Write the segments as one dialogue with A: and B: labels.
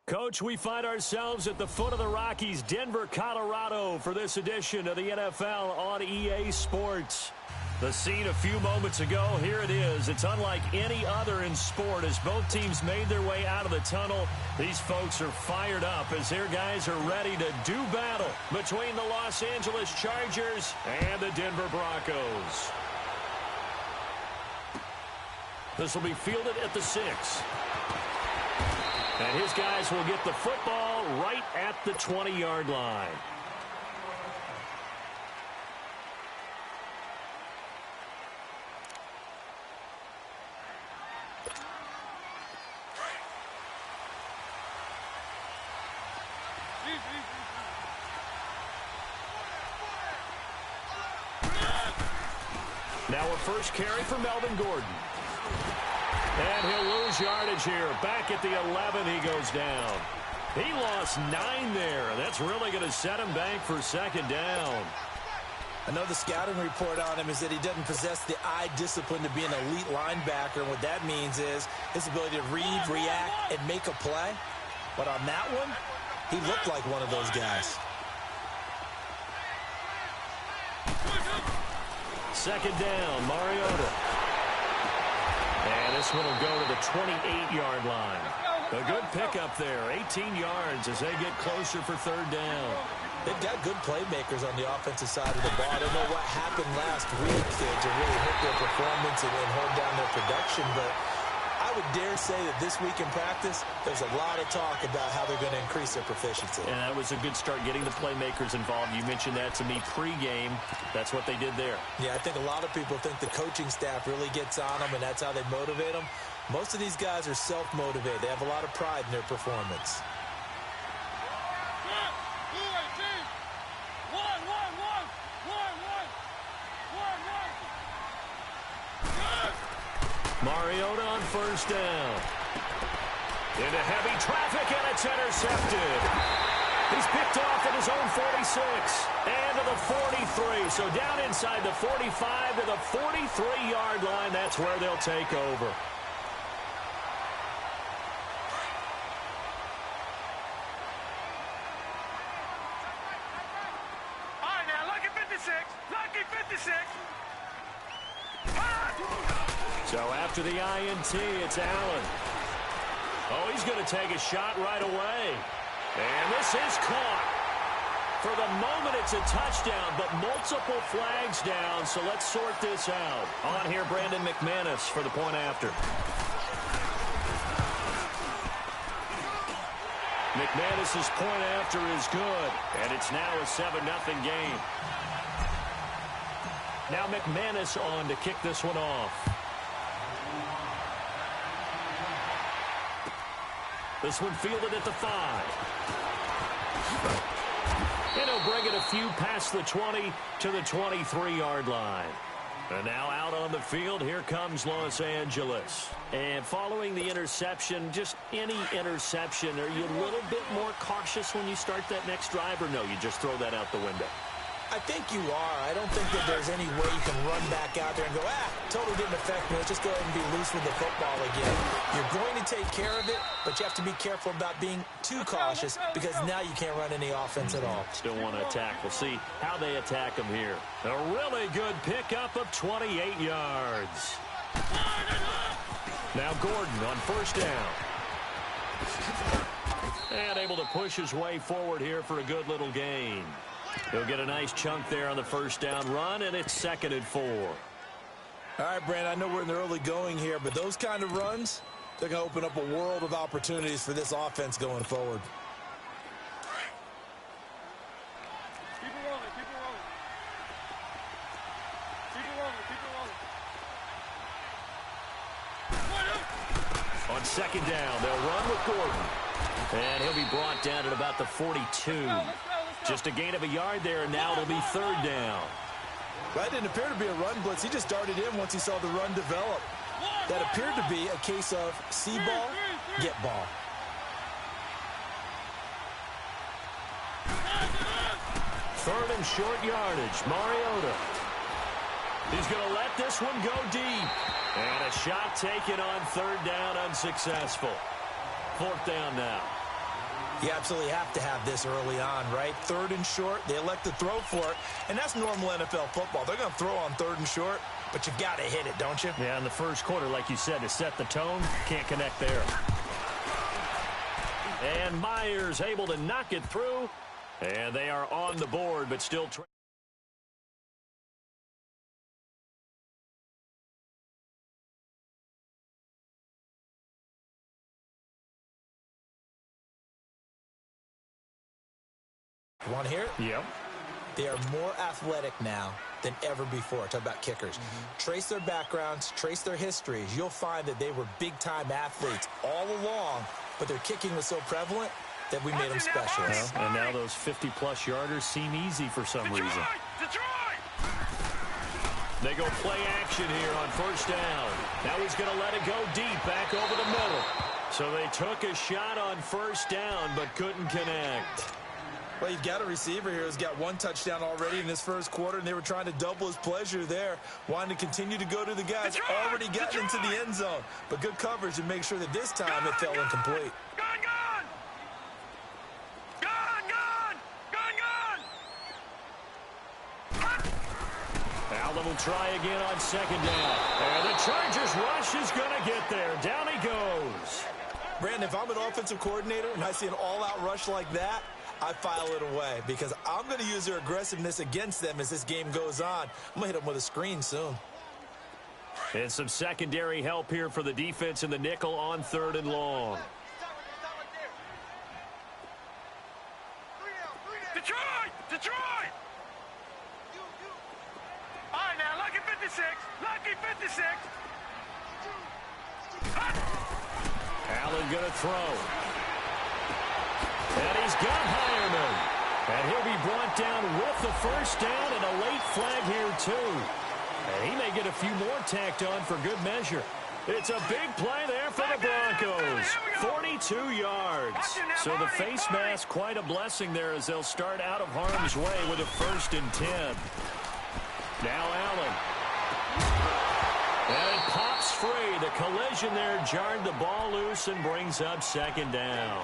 A: Coach, we find ourselves at the foot of the Rockies, Denver, Colorado, for this edition of the NFL on EA Sports. The scene a few moments ago, here it is. It's unlike any other in sport as both teams made their way out of the tunnel. These folks are fired up as their guys are ready to do battle between the Los Angeles Chargers and the Denver Broncos. This will be fielded at the 6. And his guys will get the football right at the 20-yard line. Now a first carry for Melvin Gordon. And he'll lose yardage here. Back at the 11, he goes down. He lost 9 there. That's really going to set him back for second down.
B: I know the scouting report on him is that he doesn't possess the eye discipline to be an elite linebacker. And what that means is his ability to read, react, and make a play. But on that one, he looked like one of those guys.
A: Second down, Mariota. And this one will go to the 28-yard line. A good pickup there, 18 yards as they get closer for third down.
B: They've got good playmakers on the offensive side of the ball. I don't know what happened last week to really hurt their performance and hold down their production, but I would dare say that this week in practice, there's a lot of talk about how they're going to increase their proficiency.
A: And that was a good start getting the playmakers involved. You mentioned that to me pregame. That's what they did there.
B: Yeah, I think a lot of people think the coaching staff really gets on them, and that's how they motivate them. Most of these guys are self-motivated. They have a lot of pride in their performance.
A: Mariota on first down. Into heavy traffic, and it's intercepted. He's picked off at his own 46 and to the 43. So down inside the 45 to the 43-yard line. That's where they'll take over.
C: All right, now, lucky 56. Lucky 56.
A: So after the INT, it's Allen. Oh, he's going to take a shot right away. And this is caught. For the moment, it's a touchdown, but multiple flags down, so let's sort this out. On here, Brandon McManus for the point after. McManus's point after is good, and it's now a 7-0 game. Now McManus on to kick this one off. This one fielded at the 5. And he'll bring it a few past the 20 to the 23-yard line. And now out on the field, here comes Los Angeles. And following the interception, just any interception, are you a little bit more cautious when you start that next drive, or no, you just throw that out the window?
B: I think you are. I don't think that there's any way you can run back out there and go, totally didn't affect me. Let's just go ahead and be loose with the football again. You're going to take care of it, but you have to be careful about being too cautious because now you can't run any offense at all.
A: Still want to attack. We'll see how they attack them here. A really good pickup of 28 yards. Now Gordon on first down. And able to push his way forward here for a good little gain. He'll get a nice chunk there on the first down run, and it's 2nd and 4.
B: All right, Brandon, I know we're in the early going here, but those kind of runs, they're going to open up a world of opportunities for this offense going forward.
C: Keep it rolling, keep it rolling. Keep it rolling, keep it rolling.
A: On second down, they'll run with Gordon. And he'll be brought down at about the 42. Just a gain of a yard there, and now it'll be third down.
B: That didn't appear to be a run blitz. He just darted in once he saw the run develop. That appeared to be a case of see ball, get ball.
A: Third and short yardage, Mariota. He's going to let this one go deep. And a shot taken on third down, unsuccessful. Fourth down now.
B: You absolutely have to have this early on, right? 3rd and short, they elect to throw for it, and that's normal NFL football. They're going to throw on 3rd and short, but you've got to hit it, don't you?
A: Yeah, in the first quarter, like you said, to set the tone, can't connect there. And Myers able to knock it through, and they are on the board, but still
B: You want to hear it?
A: Yep.
B: They are more athletic now than ever before. Talk about kickers. Trace their backgrounds, trace their histories. You'll find that they were big-time athletes all along, but their kicking was so prevalent that we made them special.
A: Well, and now those 50-plus yarders seem easy for some reason. They go play action here on 1st down. Now he's going to let it go deep back over the middle. So they took a shot on 1st down but couldn't connect.
B: Well, you've got a receiver here who's got 1 touchdown already in this first quarter, and they were trying to double his pleasure there, wanting to continue to go to the guys already gotten into the end zone. But good coverage to make sure that this time it fell incomplete.
A: Allen will try again on 2nd down. And the Chargers rush is going to get there. Down he goes.
B: Brandon, if I'm an offensive coordinator and I see an all-out rush like that, I file it away because I'm going to use their aggressiveness against them as this game goes on. I'm going to hit them with a screen soon.
A: And some secondary help here for the defense in the nickel on 3rd and long.
C: Detroit! Detroit! All right, now, lucky 56. Lucky 56.
A: Allen going to throw. And he's got Hireman. And he'll be brought down with the 1st down and a late flag here, too. And he may get a few more tacked on for good measure. It's a big play there for the Broncos. 42 yards. So the face mask, quite a blessing there as they'll start out of harm's way with a 1st and 10. Now Allen. And it pops free. The collision there jarred the ball loose and brings up 2nd down.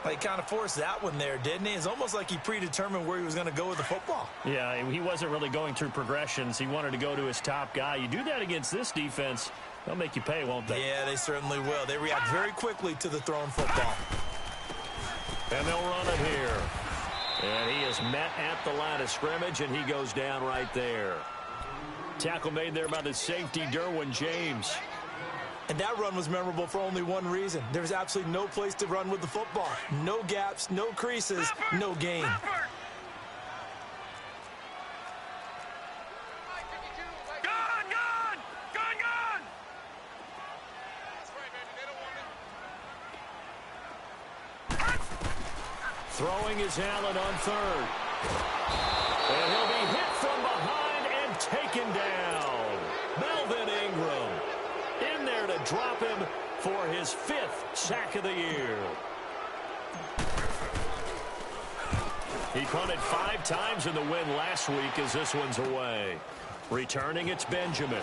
B: He kind of forced that one there, didn't he? It's almost like he predetermined where he was going to go with the football.
A: Yeah, he wasn't really going through progressions. He wanted to go to his top guy. You do that against this defense, they'll make you pay, won't they?
B: Yeah, they certainly will. They react very quickly to the thrown football.
A: And they'll run it here. And he is met at the line of scrimmage, and he goes down right there. Tackle made there by the safety, Derwin James.
B: And that run was memorable for only one reason. There was absolutely no place to run with the football. No gaps, no creases, no gain.
C: Gun, gun! Gun, gun!
A: Throwing is Allen on 3rd. And he'll be hit from behind and taken down. Melvin Ingram in there to drop him for his 5th sack of the year. He punted 5 times in the win last week as this one's away. Returning, it's Benjamin.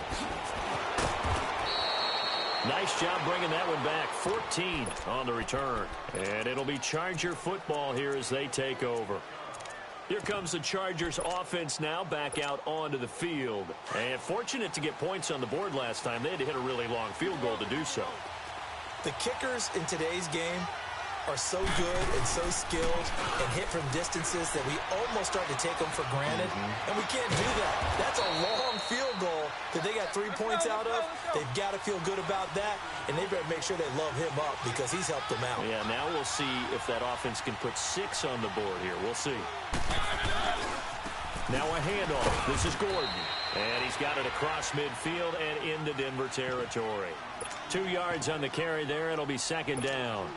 A: Nice job bringing that one back. 14 on the return. And it'll be Charger football here as they take over. Here comes the Chargers offense now back out onto the field. And fortunate to get points on the board last time. They had to hit a really long field goal to do so.
B: The kickers in today's game are so good and so skilled and hit from distances that we almost start to take them for granted. And we can't do that. That's a long field goal that they got 3 points out of. They've got to feel good about that, and they better make sure they love him up because he's helped them out.
A: Yeah, now we'll see if that offense can put 6 on the board here. We'll see. Now a handoff. This is Gordon. And he's got it across midfield and into Denver territory. 2 yards on the carry there. It'll be 2nd down.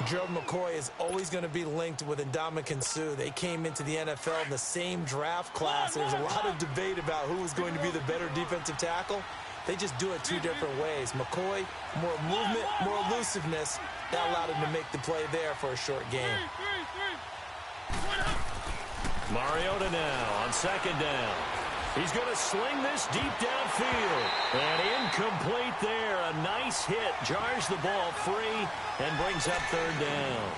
B: Gerald McCoy is always going to be linked with Ndamukong Suh. They came into the NFL in the same draft class. There's a lot of debate about who was going to be the better defensive tackle. They just do it 2 different ways. McCoy, more movement, more elusiveness. That allowed him to make the play there for a short game.
A: Mariota now on 2nd down. He's going to sling this deep downfield. And Incomplete there. A nice hit. Jars the ball free and brings up third down.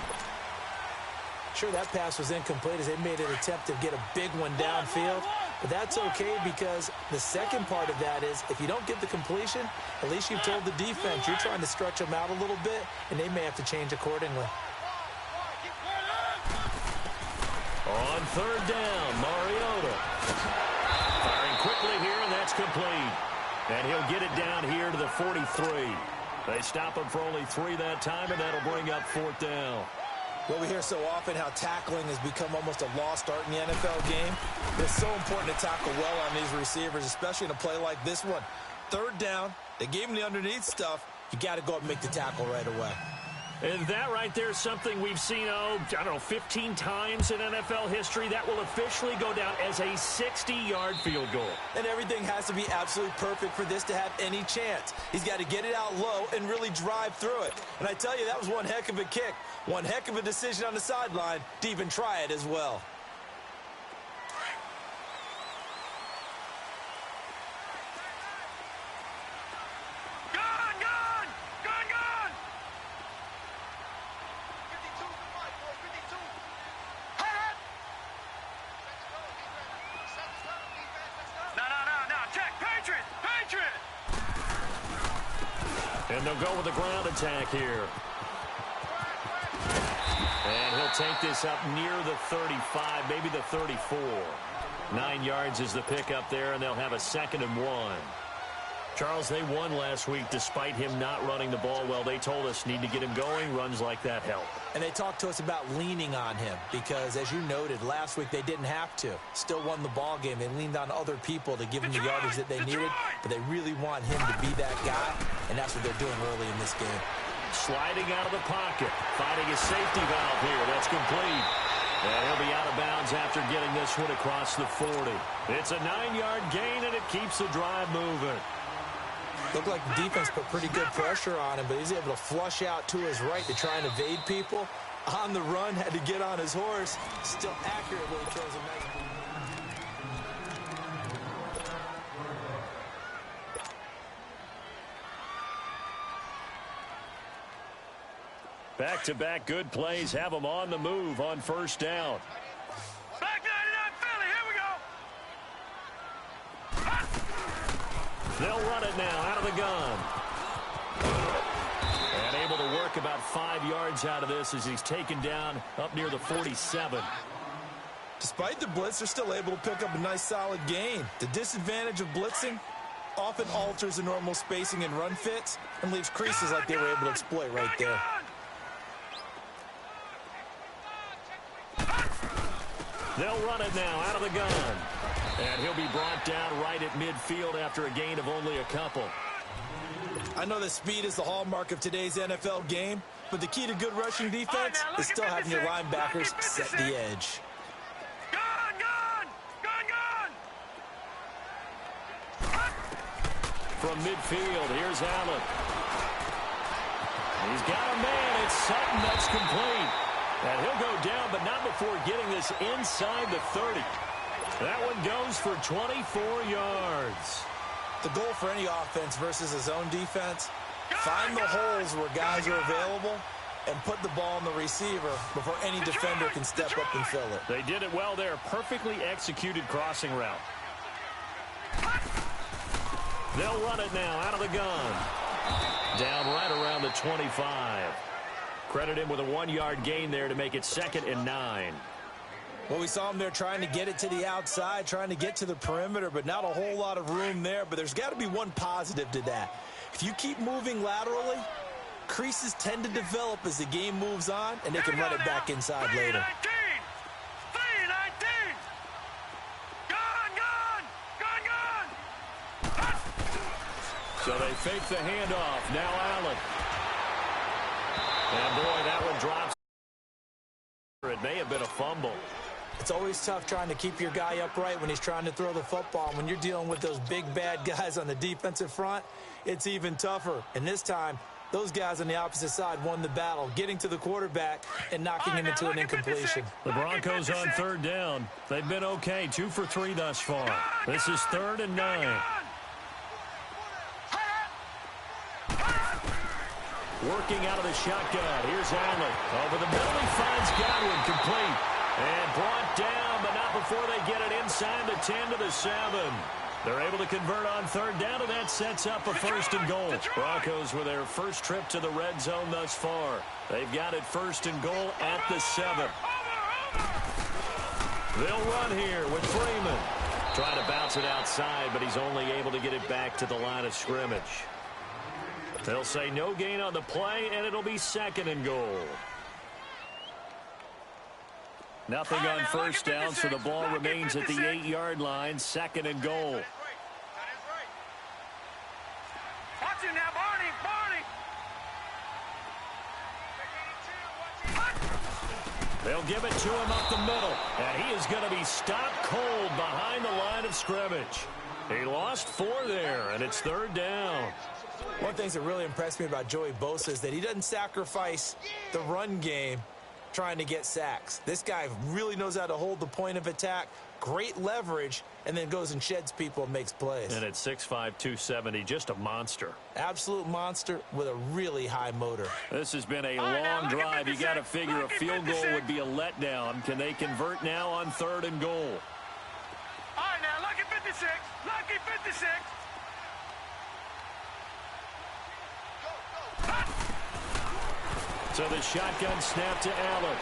B: Sure, that pass was incomplete as they made an attempt to get a big one downfield. But that's okay because the second part of that is if you don't get the completion, at least you've told the defense you're trying to stretch them out a little bit, and they may have to change accordingly.
A: On third down, Mariota. Firing quickly here, and that's complete. And he'll get it down here to the 43. They stop him for only 3 that time, and that'll bring up fourth down.
B: Well, we hear so often how tackling has become almost a lost art in the NFL game. It's so important to tackle well on these receivers, especially in a play like this one. Third down, they gave him the underneath stuff. You got to go up and make the tackle right away.
A: And that right there is something we've seen, 15 times in NFL history. That will officially go down as a 60-yard field goal.
B: And everything has to be absolutely perfect for this to have any chance. He's got to get it out low and really drive through it. And I tell you, that was one heck of a kick. One heck of a decision on the sideline to even try it as well.
A: And they'll go with the ground attack here. And he'll take this up near the 35, maybe the 34. 9 yards is the pickup there, and they'll have a 2nd and 1. Charles, they won last week despite him not running the ball well. They told us need to get him going. Runs like that help.
B: And they talked to us about leaning on him because, as you noted, last week they didn't have to. Still won the ball game. They leaned on other people to give him the yardage that they needed, but they really want him to be that guy, and that's what they're doing early in this game.
A: Sliding out of the pocket, finding a safety valve here. That's complete. And he'll be out of bounds after getting this one across the 40. It's a 9-yard gain, and it keeps the drive moving.
B: Looked like the defense put pretty good pressure on him, but he's able to flush out to his right to try and evade people. On the run, had to get on his horse. Still accurately throws a nice.
A: Back-to-back good plays have them on the move on first down.
C: Back 99 Philly, here we go.
A: They'll run it now out of the gun. And able to work about 5 yards out of this as he's taken down up near the 47.
B: Despite the blitz, they're still able to pick up a nice solid gain. The disadvantage of blitzing often alters the normal spacing and run fits and leaves creases like they were able to exploit right there.
A: They'll run it now out of the gun. And he'll be brought down right at midfield after a gain of only a couple.
B: I know that speed is the hallmark of today's NFL game, but the key to good rushing defense is still having your linebackers set the edge.
A: From midfield, here's Allen. He's got a man. It's Sutton that's complete. And he'll go down, but not before getting this inside the 30. That one goes for 24 yards.
B: The goal for any offense versus a zone defense, find the holes where guys are available and put the ball on the receiver before any defender can step up and fill it.
A: They did it well there. Perfectly executed crossing route. They'll run it now out of the gun. Down right around the 25. Credit him with a 1-yard gain there to make it 2nd and 9.
B: Well, we saw him there trying to get it to the outside, trying to get to the perimeter, but not a whole lot of room there. But there's got to be one positive to that. If you keep moving laterally, creases tend to develop as the game moves on, and they can run it back inside later.
A: So they fake the handoff. Now Allen. And boy, that one drops. It may have been a fumble.
B: It's always tough trying to keep your guy upright when he's trying to throw the football. When you're dealing with those big, bad guys on the defensive front, it's even tougher. And this time, those guys on the opposite side won the battle, getting to the quarterback and knocking him into an incompletion.
A: The Broncos on third down. They've been okay, 2 for 3 thus far. This is 3rd and 9. Working out of the shotgun. Here's Allen. Over the middle, he finds Godwin, complete. And brought down, but not before they get it inside the 10 to the 7. They're able to convert on third down, and that sets up a first and goal. Broncos with their first trip to the red zone thus far. They've got it first and goal at the 7. They'll run here with Freeman. Trying to bounce it outside, but he's only able to get it back to the line of scrimmage. They'll say no gain on the play, and it'll be second and goal. Nothing on first down, so the ball remains at the 8-yard line. Second and goal.
C: Watch him now, Barney.
A: They'll give it to him up the middle, and he is going to be stopped cold behind the line of scrimmage. He lost 4 there, and it's third down.
B: One of the things that really impressed me about Joey Bosa is that he doesn't sacrifice the run game trying to get sacks. This guy really knows how to hold the point of attack, great leverage, and then goes and sheds people and makes plays.
A: And at 6'5", 270, just a monster.
B: Absolute monster with a really high motor.
A: This has been a long drive. You got to figure a field goal would be a letdown. Can they convert now on third and goal?
C: All right, now, lucky 56. Lucky 56.
A: So the shotgun snap to Allen.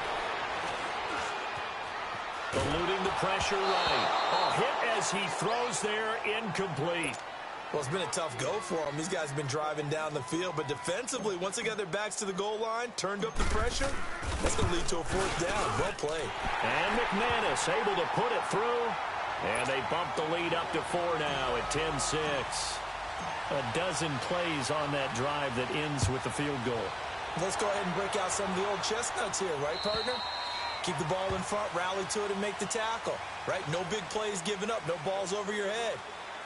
A: Eluding the pressure right. Oh, hit as he throws there, incomplete.
B: Well, it's been a tough go for them. These guys have been driving down the field, but defensively, once they got their backs to the goal line, turned up the pressure, that's going to lead to a fourth down. Well played.
A: And McManus able to put it through, and they bump the lead up to 4 now at 10-6. A dozen plays on that drive that ends with the field goal.
B: Let's go ahead and break out some of the old chestnuts here, right, partner? Keep the ball in front, rally to it, and make the tackle, right? No big plays given up, no balls over your head.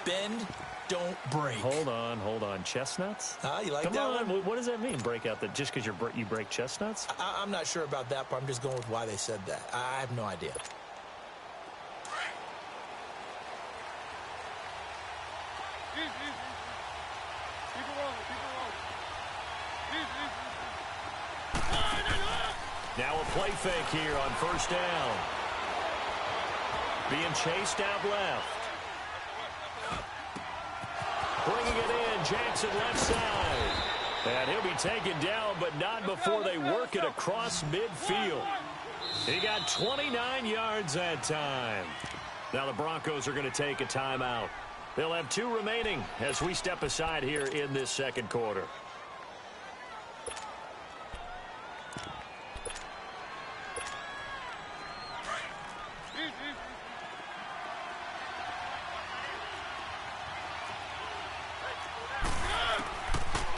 B: Bend, don't break.
A: Hold on. Chestnuts?
B: You like
A: Come
B: that
A: on.
B: one?
A: What does that mean, break out? That just because you break chestnuts?
B: I'm not sure about that, but I'm just going with why they said that. I have no idea.
A: Now a play fake here on first down. Being chased out left. Bringing it in, Jackson left side. And he'll be taken down, but not before they work it across midfield. He got 29 yards that time. Now the Broncos are going to take a timeout. They'll have 2 remaining as we step aside here in this second quarter.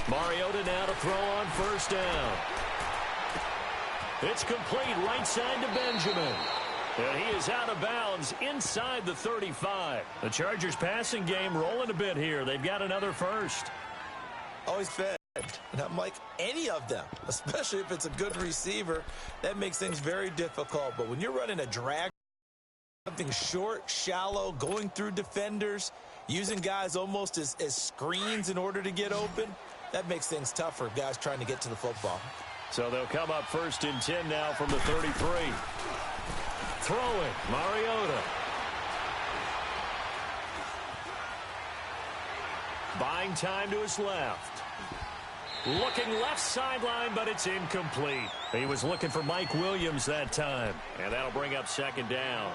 A: Mariota now to throw on first down. It's complete right side to Benjamin. And he is out of bounds inside the 35. The Chargers passing game rolling a bit here. They've got another first.
B: Always fed. Not like any of them, especially if it's a good receiver. That makes things very difficult. But when you're running a drag, something short, shallow, going through defenders, using guys almost as screens in order to get open, that makes things tough for guys trying to get to the football.
A: So they'll come up first and 10 now from the 33. Throwing, Mariota. Buying time to his left. Looking left sideline, but it's incomplete. He was looking for Mike Williams that time. And that'll bring up second down.